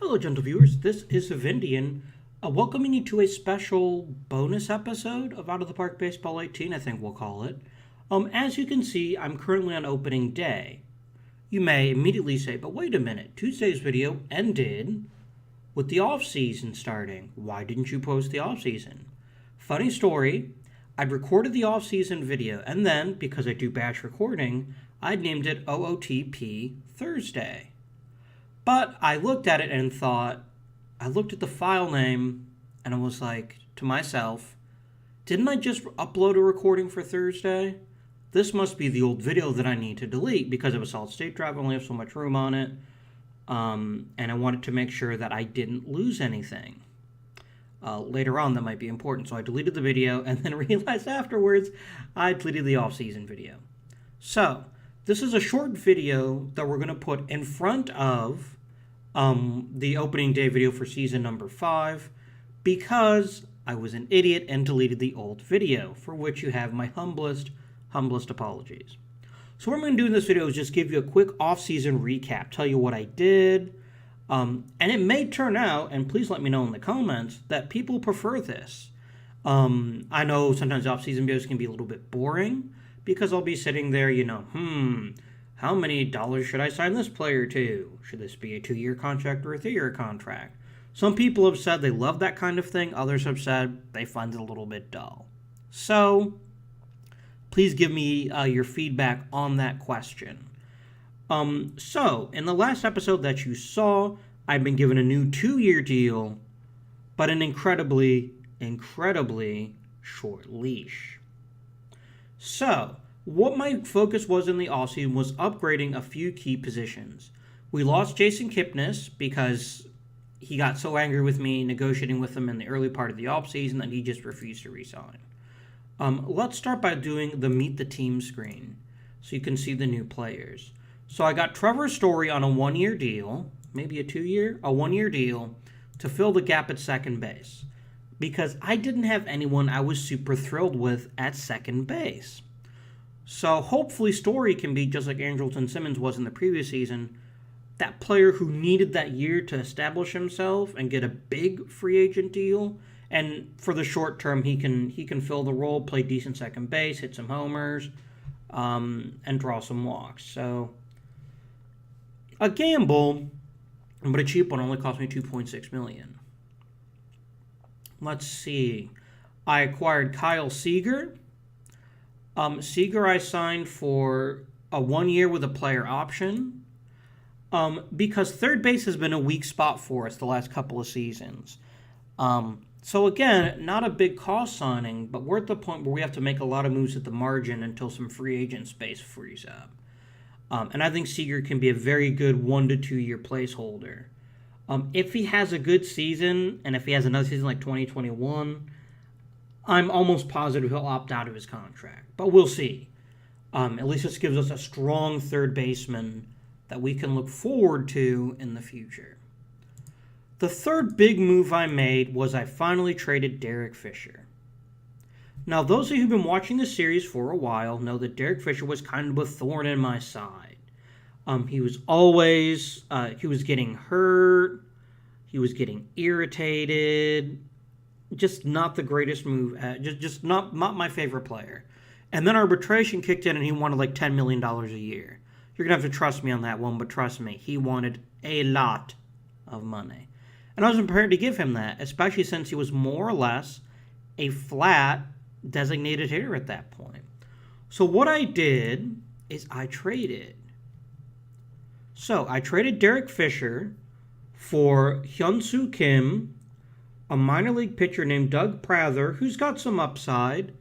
Hello, gentle viewers. This is Vindian, welcoming you to a special bonus episode of Out of the Park Baseball 18, I think we'll call it. As you can see, I'm currently on opening day. You may immediately say, but wait a minute, Tuesday's video ended with the off-season starting. Why didn't you post the off-season? Funny story, I'd recorded the off-season video, and then, because I do batch recording, I'd named it OOTP Thursday. But I looked at it and thought, I looked at the file name and I was like to myself, didn't I just upload a recording for Thursday? This must be the old video that I need to delete because of a solid state drive. I only have so much room on it. And I wanted to make sure that I didn't lose anything. Later on, that might be important. So I deleted the video and then realized afterwards I deleted the off-season video. So this is a short video that we're going to put in front of the opening day video for season number 5 because I was an idiot and deleted the old video, for which you have my humblest apologies. So what I'm going to do in this video is just give you a quick off-season recap, tell you what I did, and it may turn out, and please let me know in the comments, that people prefer this. I know sometimes off-season videos can be a little bit boring, because I'll be sitting there, how many dollars should I sign this player to? Should this be a 2-year contract or a 3-year contract? Some people have said they love that kind of thing. Others have said they find it a little bit dull. So please give me your feedback on that question. So in the last episode that you saw, I've been given a new 2-year deal, but an incredibly short leash. So what my focus was in the offseason was upgrading a few key positions. We lost Jason Kipnis because he got so angry with me negotiating with him in the early part of the offseason that he just refused to resign. Let's start by doing the Meet the Team screen so you can see the new players. So I got Trevor Story on a 1-year deal, maybe a 2-year, a 1-year deal to fill the gap at second base because I didn't have anyone I was super thrilled with at second base. So hopefully Story can be, just like Andrelton Simmons was in the previous season, that player who needed that year to establish himself and get a big free agent deal. And for the short term, he can fill the role, play decent second base, hit some homers, and draw some walks. So a gamble, but a cheap one, only cost me $2.6 million. Let's see. I acquired Kyle Seager. Seager I signed for a 1 year with a player option because third base has been a weak spot for us the last couple of seasons. So again, not a big cost signing, but we're at the point where we have to make a lot of moves at the margin until some free agent space frees up. And I think Seager can be a very good 1 to 2 year placeholder. If he has a good season, and if he has another season like 2021, I'm almost positive he'll opt out of his contract. But we'll see. At least this gives us a strong third baseman that we can look forward to in the future. The third big move I made was I finally traded Derek Fisher. Now, those of you who've been watching the series for a while know that Derek Fisher was kind of a thorn in my side. He was always, he was getting hurt, he was getting irritated, just not the greatest move, just not my favorite player. And then arbitration kicked in and he wanted like $10 million a year. You're going to have to trust me on that one, but trust me, he wanted a lot of money. And I was prepared to give him that, especially since he was more or less a flat designated hitter at that point. So what I did is I traded. So I traded Derek Fisher for Hyun-Soo Kim, a minor league pitcher named Doug Prather, who's got some upside,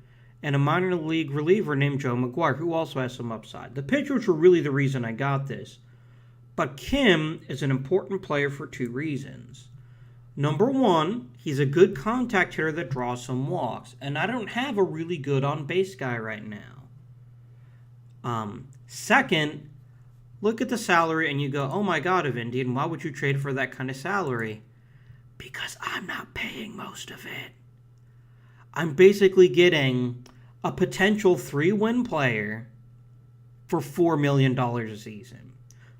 and a minor league reliever named Joe McGuire, who also has some upside. The pitchers were really the reason I got this. But Kim is an important player for 2 reasons. Number 1, he's a good contact hitter that draws some walks, and I don't have a really good on-base guy right now. Second, look at the salary and you go, oh my God, Indian, why would you trade for that kind of salary? Because I'm not paying most of it. I'm basically getting a potential 3-win player for $4 million a season.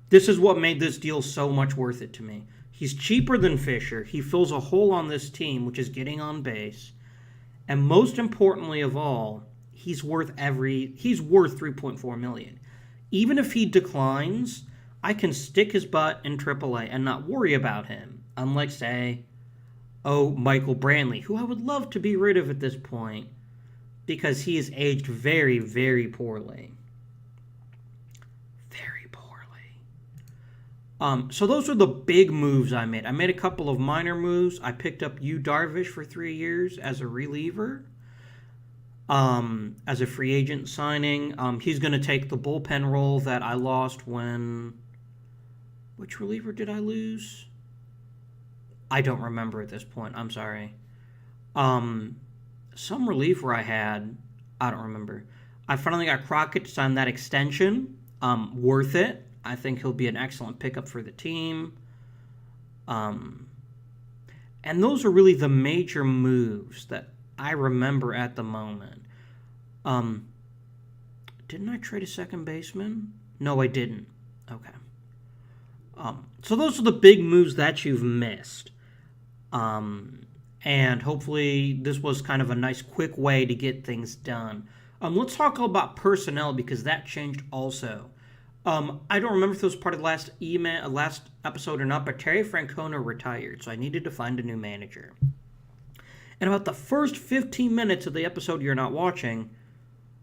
This is what made this deal so much worth it to me. He's cheaper than Fisher. He fills a hole on this team, which is getting on base. And most importantly of all, he's worth $3.4 million. Even if he declines, I can stick his butt in AAA and not worry about him. Unlike, say, Michael Brantley, who I would love to be rid of at this point because he has aged very, very poorly. Very poorly. So those are the big moves I made. I made a couple of minor moves. I picked up Yu Darvish for 3 years as a reliever. As a free agent signing. He's going to take the bullpen role that I lost when... Which reliever did I lose? I don't remember at this point. I'm sorry. Some reliever I had. I don't remember. I finally got Crockett to sign that extension. Worth it. I think he'll be an excellent pickup for the team. And those are really the major moves that I remember at the moment. Didn't I trade a second baseman? No, I didn't. Okay. So those are the big moves that you've missed. And hopefully this was kind of a nice quick way to get things done. Let's talk about personnel because that changed also. I don't remember if it was part of the last episode or not, but Terry Francona retired, so I needed to find a new manager. And about the first 15 minutes of the episode you're not watching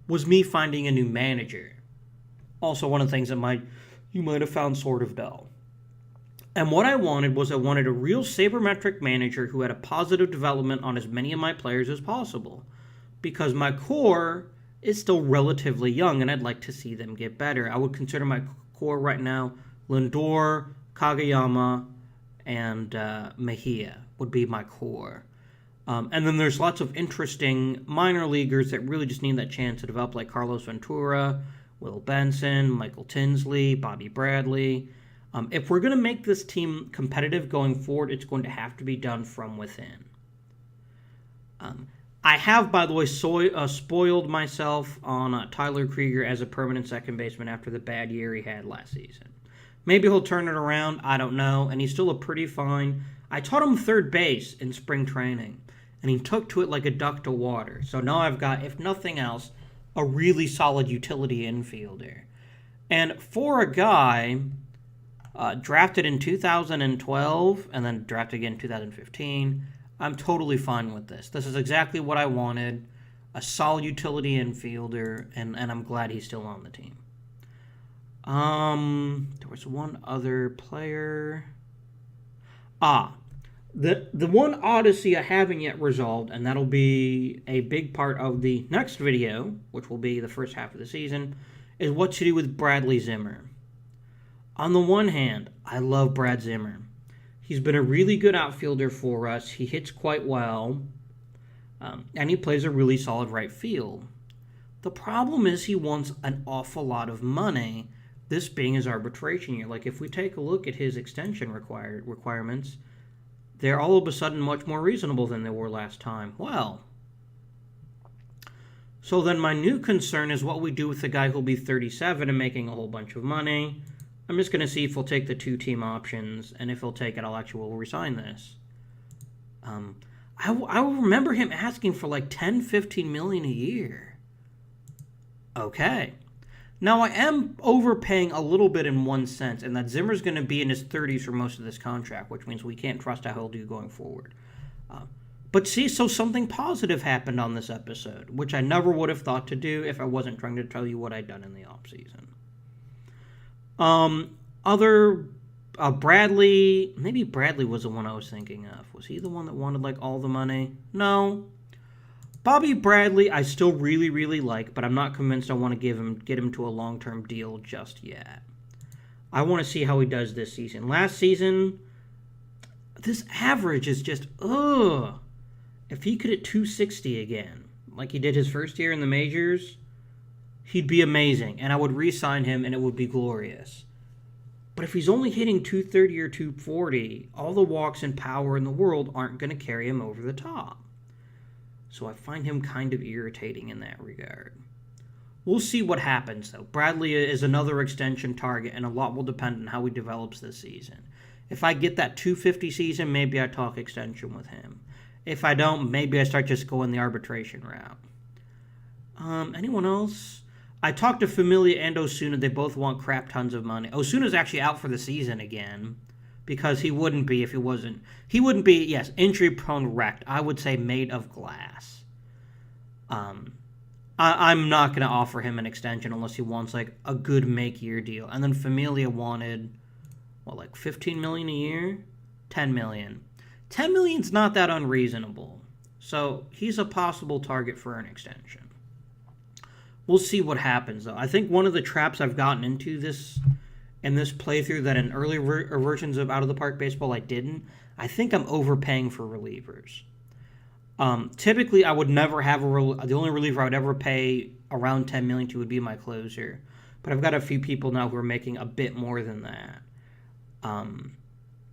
was me finding a new manager. Also one of the things that you might have found sort of dull. And what I wanted a real sabermetric manager who had a positive development on as many of my players as possible. Because my core is still relatively young and I'd like to see them get better. I would consider my core right now Lindor, Kageyama, and Mejia would be my core. And then there's lots of interesting minor leaguers that really just need that chance to develop, like Carlos Ventura, Will Benson, Michael Tinsley, Bobby Bradley. If we're going to make this team competitive going forward, it's going to have to be done from within. I have, by the way, spoiled myself on Tyler Krieger as a permanent second baseman after the bad year he had last season. Maybe he'll turn it around, I don't know, and he's still a pretty fine... I taught him third base in spring training, and he took to it like a duck to water. So now I've got, if nothing else, a really solid utility infielder. And for a guy... drafted in 2012 and then drafted again in 2015. I'm totally fine with this. This is exactly what I wanted. A solid utility infielder, and I'm glad he's still on the team. There was one other player. The one odyssey I haven't yet resolved, and that'll be a big part of the next video, which will be the first half of the season, is what to do with Bradley Zimmer. On the one hand, I love Brad Zimmer. He's been a really good outfielder for us. He hits quite well, and he plays a really solid right field. The problem is he wants an awful lot of money, this being his arbitration year. Like, if we take a look at his extension requirements, they're all of a sudden much more reasonable than they were last time. Well, so then my new concern is what we do with the guy who'll be 37 and making a whole bunch of money. I'm just going to see if he'll take the 2-team options, and if he'll take it, we'll resign this. I remember him asking for like $10-15 million a year. Okay. Now, I am overpaying a little bit in one sense, and that Zimmer's going to be in his 30s for most of this contract, which means we can't trust how he'll do going forward. But see, so something positive happened on this episode, which I never would have thought to do if I wasn't trying to tell you what I'd done in the offseason. Bradley, maybe Bradley was the one I was thinking of. Was he the one that wanted, like, all the money? No. Bobby Bradley, I still really, really like, but I'm not convinced I want to get him to a long-term deal just yet. I want to see how he does this season. Last season, this average is just, ugh. If he could hit 260 again, like he did his first year in the majors, he'd be amazing, and I would re-sign him, and it would be glorious. But if he's only hitting 230 or 240, all the walks and power in the world aren't going to carry him over the top. So I find him kind of irritating in that regard. We'll see what happens, though. Bradley is another extension target, and a lot will depend on how he develops this season. If I get that 250 season, maybe I talk extension with him. If I don't, maybe I start just going the arbitration route. Anyone else? I talked to Familia and Osuna. They both want crap tons of money. Osuna's actually out for the season again because he wouldn't be if he wasn't. He wouldn't be, yes, injury-prone, wrecked. I would say made of glass. I'm not going to offer him an extension unless he wants, like, a good make-year deal. And then Familia wanted, what, like $15 million a year? $10 million. $10 million's not that unreasonable. So he's a possible target for an extension. We'll see what happens, though. I think one of the traps I've gotten into in this playthrough that in early versions of Out of the Park Baseball I didn't, I think I'm overpaying for relievers. Typically, I would never have the only reliever I would ever pay around $10 million to would be my closer. But I've got a few people now who are making a bit more than that.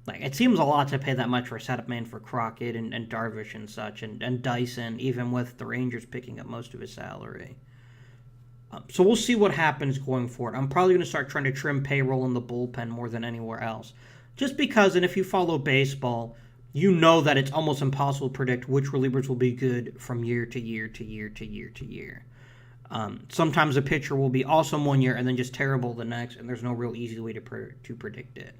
It seems a lot to pay that much for a setup man for Crockett and Darvish and such, and Dyson, even with the Rangers picking up most of his salary. So we'll see what happens going forward. I'm probably going to start trying to trim payroll in the bullpen more than anywhere else. Just because, and if you follow baseball, you know that it's almost impossible to predict which relievers will be good from year to year to year to year to year. Sometimes a pitcher will be awesome one year and then just terrible the next, and there's no real easy way to predict it.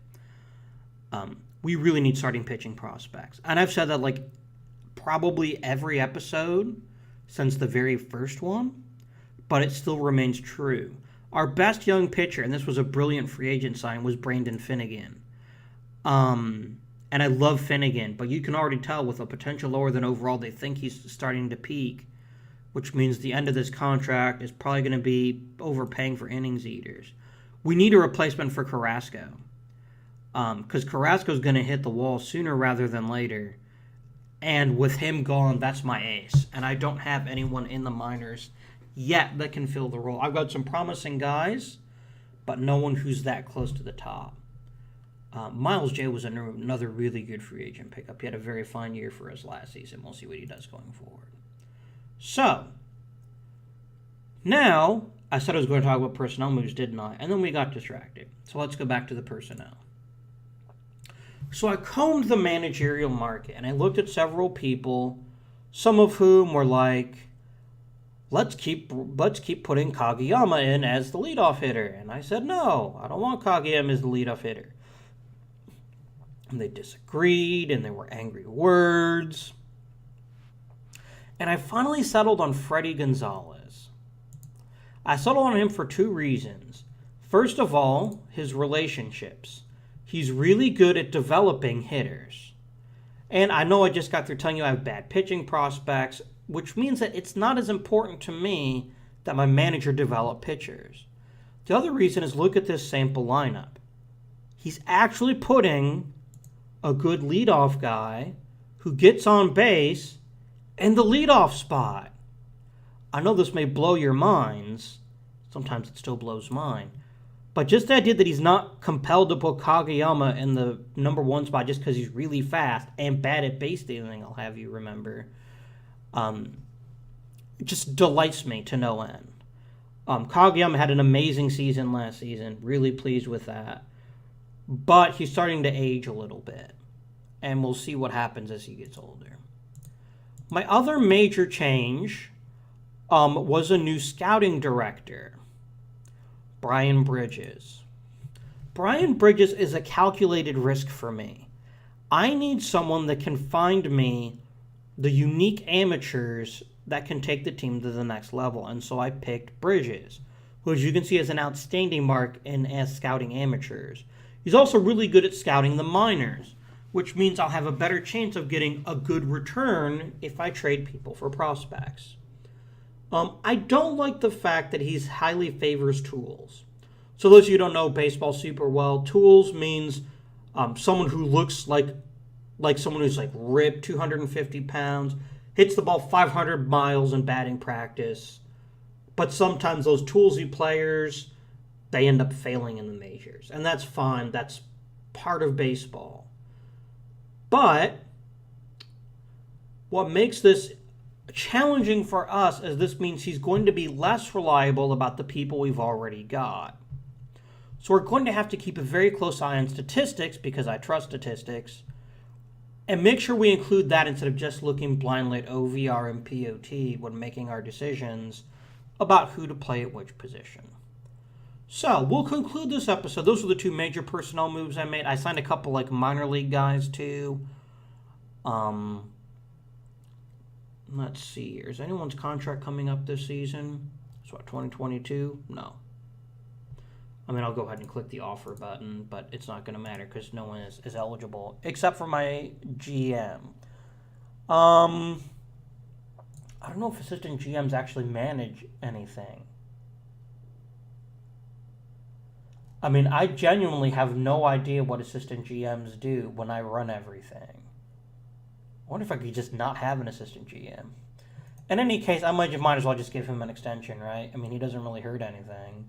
We really need starting pitching prospects. And I've said that probably every episode since the very first one, but it still remains true. Our best young pitcher, and this was a brilliant free agent sign, was Brandon Finnegan. And I love Finnegan, but you can already tell with a potential lower than overall, they think he's starting to peak, which means the end of this contract is probably going to be overpaying for innings eaters. We need a replacement for Carrasco, because Carrasco's going to hit the wall sooner rather than later. And with him gone, that's my ace. And I don't have anyone in the minors yet that can fill the role. I've got some promising guys, but no one who's that close to the top. Miles J was another really good free agent pickup. He had a very fine year for us last season. We'll see what he does going forward. So, now, I said I was going to talk about personnel moves, didn't I? And then we got distracted. So let's go back to the personnel. So I combed the managerial market, and I looked at several people, some of whom were like, let's keep putting Kageyama in as the leadoff hitter. And I said, no, I don't want Kageyama as the leadoff hitter. And they disagreed, and there were angry words. And I finally settled on Freddie Gonzalez. I settled on him for two reasons. First of all, his relationships. He's really good at developing hitters. And I know I just got through telling you I have bad pitching prospects, which means that it's not as important to me that my manager develop pitchers. The other reason is look at this sample lineup. He's actually putting a good leadoff guy who gets on base in the leadoff spot. I know this may blow your minds. Sometimes it still blows mine. But just the idea that he's not compelled to put Kageyama in the number one spot just because he's really fast and bad at base stealing, I'll have you remember, it just delights me to no end. Kageyama had an amazing season last season. Really pleased with that. But he's starting to age a little bit. And we'll see what happens as he gets older. My other major change was a new scouting director, Brian Bridges. Brian Bridges is a calculated risk for me. I need someone that can find me the unique amateurs that can take the team to the next level. And so I picked Bridges, who, as you can see, has an outstanding mark as scouting amateurs. He's also really good at scouting the minors, which means I'll have a better chance of getting a good return if I trade people for prospects. I don't like the fact that he highly favors tools. So those of you who don't know baseball super well, tools means someone who looks like someone who's ripped, 250 pounds, hits the ball 500 miles in batting practice. But sometimes those toolsy players, they end up failing in the majors. And that's fine. That's part of baseball. But what makes this challenging for us is this means he's going to be less reliable about the people we've already got. So we're going to have to keep a very close eye on statistics because I trust statistics. And make sure we include that instead of just looking blindly at OVR and POT when making our decisions about who to play at which position. So we'll conclude this episode. Those are the two major personnel moves I made. I signed a couple like minor league guys too. Let's see here. Is anyone's contract coming up this season? So 2022? No. I mean, I'll go ahead and click the offer button, but it's not going to matter because no one is eligible except for my GM. I don't know if assistant GMs actually manage anything. I mean, I genuinely have no idea what assistant GMs do when I run everything. I wonder if I could just not have an assistant GM. In any case, I might as well just give him an extension, right? I mean, he doesn't really hurt anything.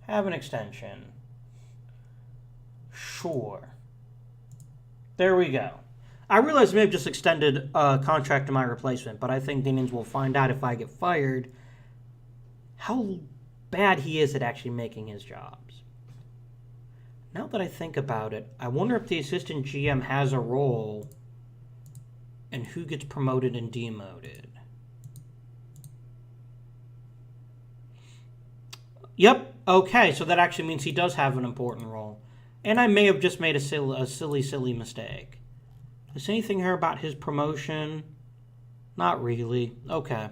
Have an extension. Sure. There we go. I realize I may have just extended a contract to my replacement, but I think the Indians will find out if I get fired how bad he is at actually making his jobs. Now that I think about it, I wonder if the assistant GM has a role in who gets promoted and demoted. Yep. Okay, so that actually means he does have an important role. And I may have just made a silly mistake. Is anything here about his promotion? Not really. Okay.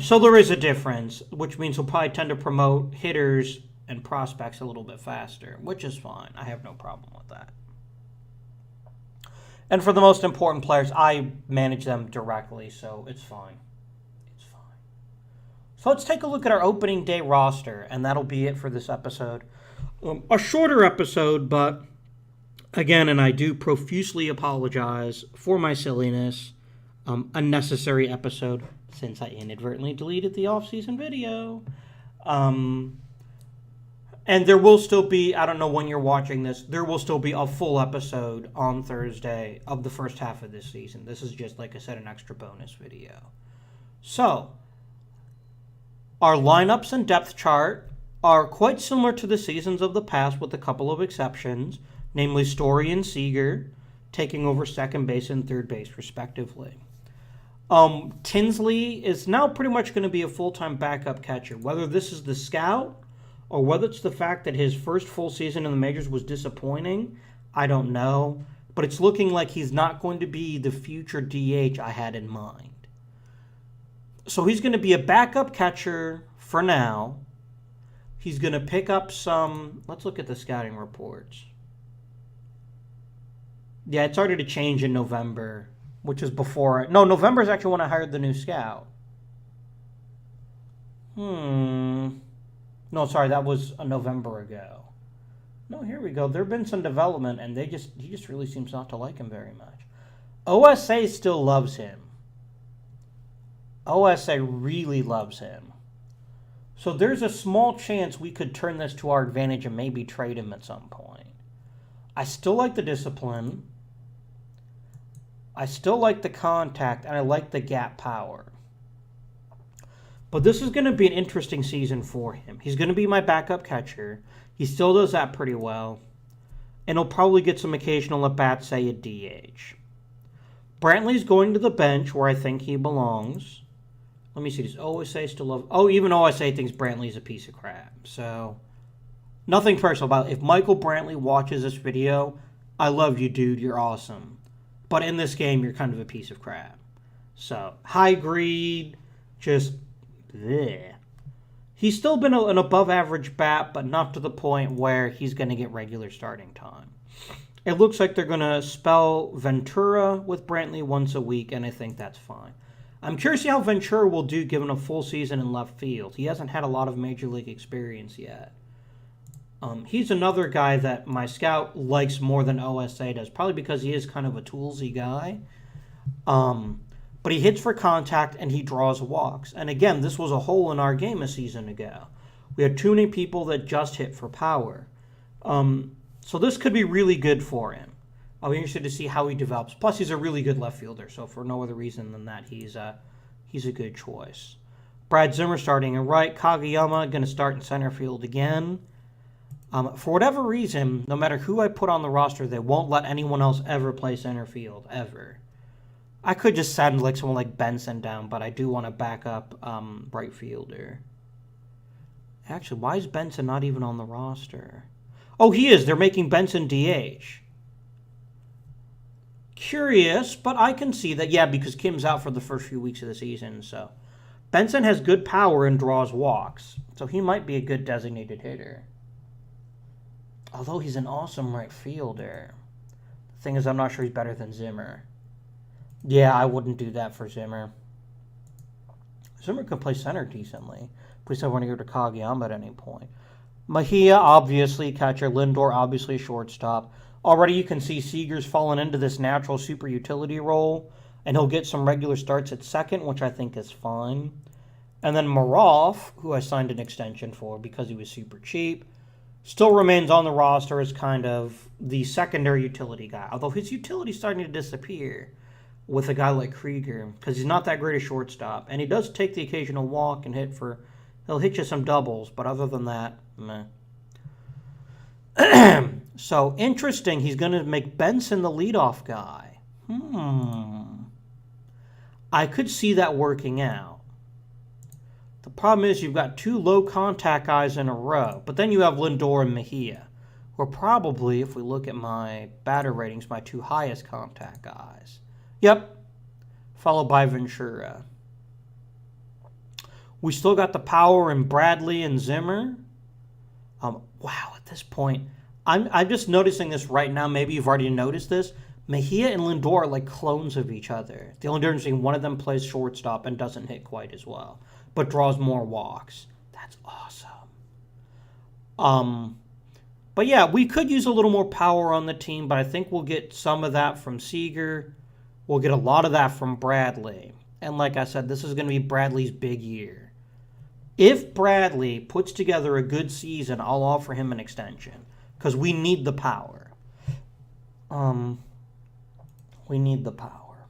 So there is a difference, which means he'll probably tend to promote hitters and prospects a little bit faster, which is fine. I have no problem with that. And for the most important players, I manage them directly, so it's fine. It's fine. So let's take a look at our opening day roster, and that'll be it for this episode. A shorter episode, but again, and I do profusely apologize for my silliness, unnecessary episode since I inadvertently deleted the off-season video. And there will still be, I don't know when you're watching this, there will still be a full episode on Thursday of the first half of this season. This is just, like I said, an extra bonus video. So, our lineups and depth chart are quite similar to the seasons of the past with a couple of exceptions, namely Story and Seager taking over second base and third base respectively. Tinsley is now pretty much going to be a full-time backup catcher. Whether this is the scout or whether it's the fact that his first full season in the majors was disappointing, I don't know. But it's looking like he's not going to be the future DH I had in mind. So he's going to be a backup catcher for now. He's going to pick up some... Let's look at the scouting reports. Yeah, it started to change in November, which is before... No, November is actually when I hired the new scout. No, sorry, that was a November ago. No, here we go. There have been some development, and he just really seems not to like him very much. OSA still loves him. OSA really loves him. So there's a small chance we could turn this to our advantage and maybe trade him at some point. I still like the discipline. I still like the contact, and I like the gap power. But this is going to be an interesting season for him. He's going to be my backup catcher. He still does that pretty well. And he'll probably get some occasional at-bats, say, at DH. Brantley's going to the bench where I think he belongs. Let me see. Does OSA still love... Oh, even OSA thinks Brantley's a piece of crap. So, nothing personal about it. If Michael Brantley watches this video, I love you, dude. You're awesome. But in this game, you're kind of a piece of crap. So, high greed, just... bleh. He's still been an above-average bat, but not to the point where he's going to get regular starting time. It looks like they're going to spell Ventura with Brantley once a week, and I think that's fine. I'm curious to see how Ventura will do given a full season in left field. He hasn't had a lot of major league experience yet. He's another guy that my scout likes more than OSA does, probably because he is kind of a toolsy guy. But he hits for contact and he draws walks. And again, this was a hole in our game a season ago. We had too many people that just hit for power. So this could be really good for him. I'll be interested to see how he develops. Plus, he's a really good left fielder. So for no other reason than that, he's a good choice. Brad Zimmer starting in right. Kageyama going to start in center field again. For whatever reason, no matter who I put on the roster, they won't let anyone else ever play center field, ever. I could just send like someone like Benson down, but I do want to back up right fielder. Actually, why is Benson not even on the roster? Oh, he is. They're making Benson DH. Curious, but I can see that, yeah, because Kim's out for the first few weeks of the season, so. Benson has good power and draws walks, so he might be a good designated hitter. Although he's an awesome right fielder. The thing is, I'm not sure he's better than Zimmer. Yeah, I wouldn't do that for Zimmer. Zimmer can play center decently. Please don't want to go to Kageyama at any point. Mejia, obviously, catcher. Lindor, obviously, shortstop. Already you can see Seager's fallen into this natural super utility role, and he'll get some regular starts at second, which I think is fine. And then Maroff, who I signed an extension for because he was super cheap, still remains on the roster as kind of the secondary utility guy, although his utility's starting to disappear with a guy like Krieger because he's not that great a shortstop. And he does take the occasional walk and he'll hit you some doubles, but other than that, meh. So, interesting, he's going to make Benson the leadoff guy. I could see that working out. The problem is you've got two low-contact guys in a row, but then you have Lindor and Mejia, who are probably, if we look at my batter ratings, my two highest contact guys. Yep, followed by Ventura. We still got the power in Bradley and Zimmer. Wow, at this point, I'm just noticing this right now. Maybe you've already noticed this. Mejia and Lindor are like clones of each other. The only difference being one of them plays shortstop and doesn't hit quite as well, but draws more walks. That's awesome. But yeah, we could use a little more power on the team, but I think we'll get some of that from Seager. We'll get a lot of that from Bradley. And like I said, this is going to be Bradley's big year. If Bradley puts together a good season, I'll offer him an extension because we need the power. We need the power.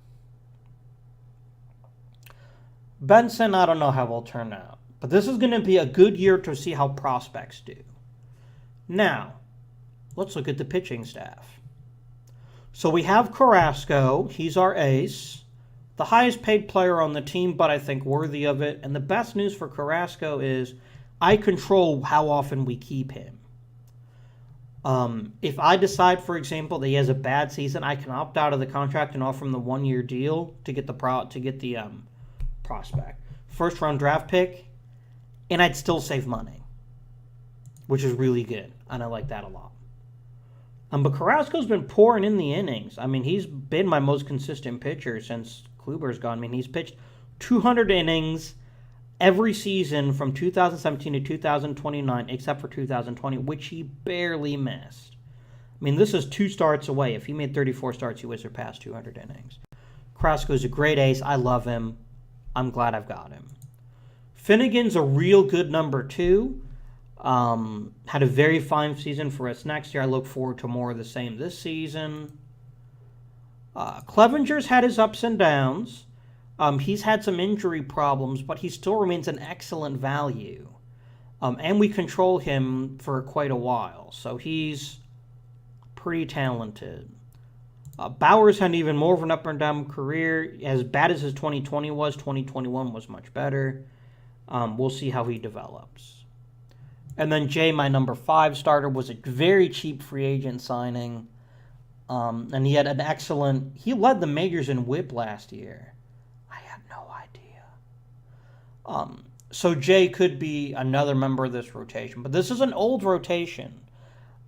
Benson, I don't know how he'll turn out. But this is going to be a good year to see how prospects do. Now, let's look at the pitching staff. So we have Carrasco. He's our ace. The highest paid player on the team, but I think worthy of it. And the best news for Carrasco is I control how often we keep him. If I decide, for example, that he has a bad season, I can opt out of the contract and offer him the 1-year deal to get the prospect. First round draft pick, and I'd still save money, which is really good, and I like that a lot. But Carrasco's been pouring in the innings. I mean, he's been my most consistent pitcher since Kluber's gone. I mean, he's pitched 200 innings every season from 2017 to 2029, except for 2020, which he barely missed. I mean, this is 2 starts away. If he made 34 starts, he would surpass 200 innings. Carrasco's a great ace. I love him. I'm glad I've got him. Finnegan's a real good number 2. Had a very fine season for us next year. I look forward to more of the same this season. Clevenger's had his ups and downs. He's had some injury problems, but he still remains an excellent value. And we control him for quite a while, so he's pretty talented. Bauer's had even more of an up and down career. As bad as his 2020 was, 2021 was much better. We'll see how he develops. And then Jay, my number 5 starter, was a very cheap free agent signing. And he had an excellent... He led the majors in WHIP last year. I had no idea. So Jay could be another member of this rotation. But this is an old rotation.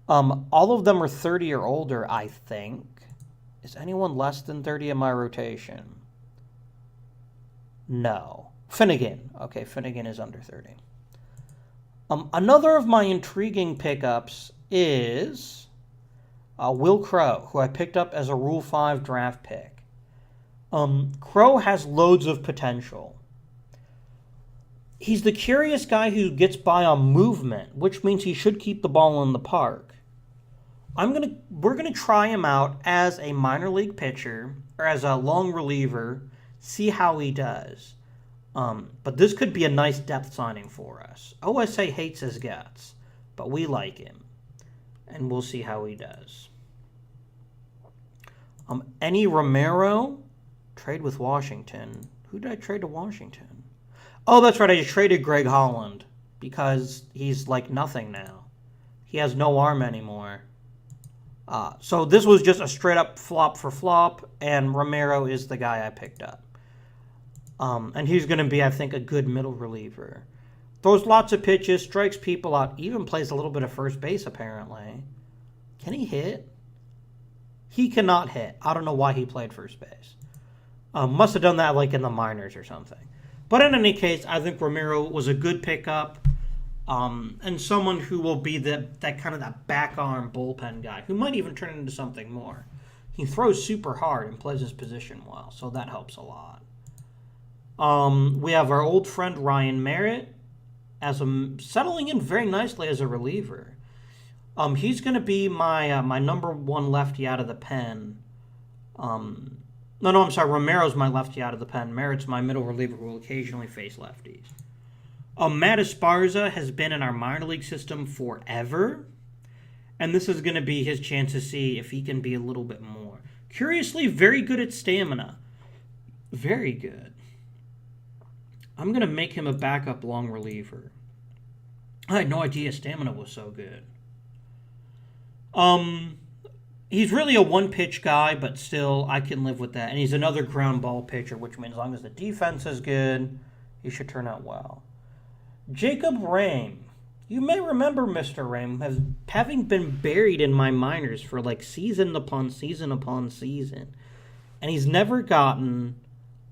All of them are 30 or older, I think. Is anyone less than 30 in my rotation? No. Finnegan. Okay, Finnegan is under 30. Another of my intriguing pickups is Will Crowe, who I picked up as a Rule 5 draft pick. Crowe has loads of potential. He's the curious guy who gets by on movement, which means he should keep the ball in the park. We're gonna try him out as a minor league pitcher or as a long reliever, see how he does. But this could be a nice depth signing for us. OSA hates his guts, but we like him. And we'll see how he does. Any Romero, trade with Washington. Who did I trade to Washington? Oh, that's right. I just traded Greg Holland because he's like nothing now. He has no arm anymore. So this was just a straight up flop for flop, and Romero is the guy I picked up. And he's going to be, I think, a good middle reliever. Throws lots of pitches, strikes people out, even plays a little bit of first base, apparently. Can he hit? He cannot hit. I don't know why he played first base. Must have done that like in the minors or something. But in any case, I think Romero was a good pickup. And someone who will be that kind of that back arm bullpen guy, who might even turn into something more. He throws super hard and plays his position well, so that helps a lot. We have our old friend Ryan Merritt as settling in very nicely as a reliever. He's going to be my number one lefty out of the pen. I'm sorry. Romero's my lefty out of the pen. Merritt's my middle reliever who will occasionally face lefties. Matt Esparza has been in our minor league system forever, and this is going to be his chance to see if he can be a little bit more. Curiously, very good at stamina. Very good. I'm going to make him a backup long reliever. I had no idea stamina was so good. He's really a one-pitch guy, but still, I can live with that. And he's another ground ball pitcher, which means as long as the defense is good, he should turn out well. Jacob Rame. You may remember Mr. Rame as having been buried in my minors for like season upon season upon season. And he's never gotten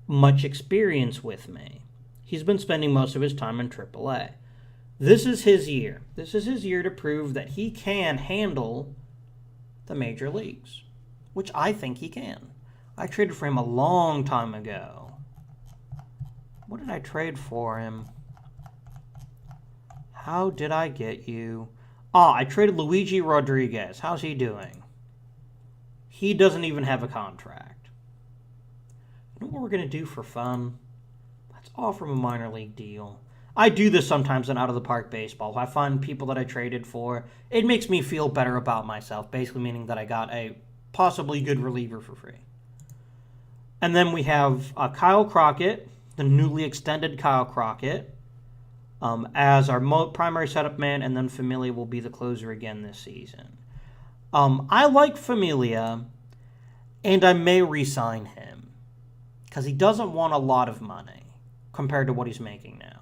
much experience with me. He's been spending most of his time in AAA. This is his year. This is his year to prove that he can handle the major leagues, which I think he can. I traded for him a long time ago. What did I trade for him? How did I get you? I traded Luigi Rodriguez. How's he doing? He doesn't even have a contract. You know what we're going to do for fun? Let's offer him a minor league deal. I do this sometimes in Out of the Park Baseball. If I find people that I traded for, it makes me feel better about myself, basically meaning that I got a possibly good reliever for free. And then we have Kyle Crockett, the newly extended Kyle Crockett, as our primary setup man, and then Familia will be the closer again this season. I like Familia, and I may re-sign him, because he doesn't want a lot of money compared to what he's making now.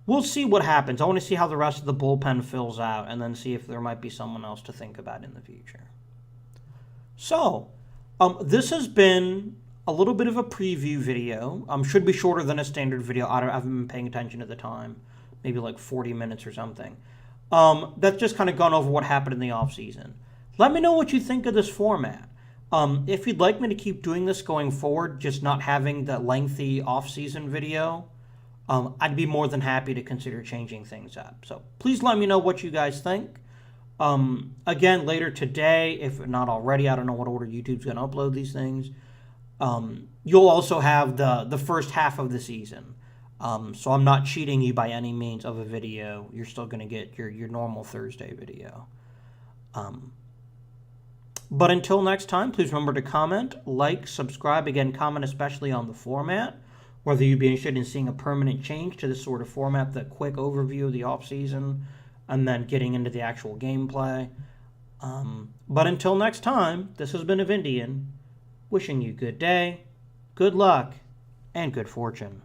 We'll see what happens. I want to see how the rest of the bullpen fills out and then see if there might be someone else to think about in the future. So, this has been a little bit of a preview video. Should be shorter than a standard video. I haven't been paying attention at the time. Maybe like 40 minutes or something. That's just kind of gone over what happened in the offseason. Let me know what you think of this format. If you'd like me to keep doing this going forward, just not having the lengthy offseason video, I'd be more than happy to consider changing things up. So please let me know what you guys think. Again, later today, if not already, I don't know what order YouTube's going to upload these things. You'll also have the first half of the season. So I'm not cheating you by any means of a video. You're still going to get your normal Thursday video. But until next time, please remember to comment, like, subscribe. Again, comment especially on the format. Whether you'd be interested in seeing a permanent change to this sort of format, the quick overview of the offseason, and then getting into the actual gameplay. But until next time, this has been Avindian, wishing you good day, good luck, and good fortune.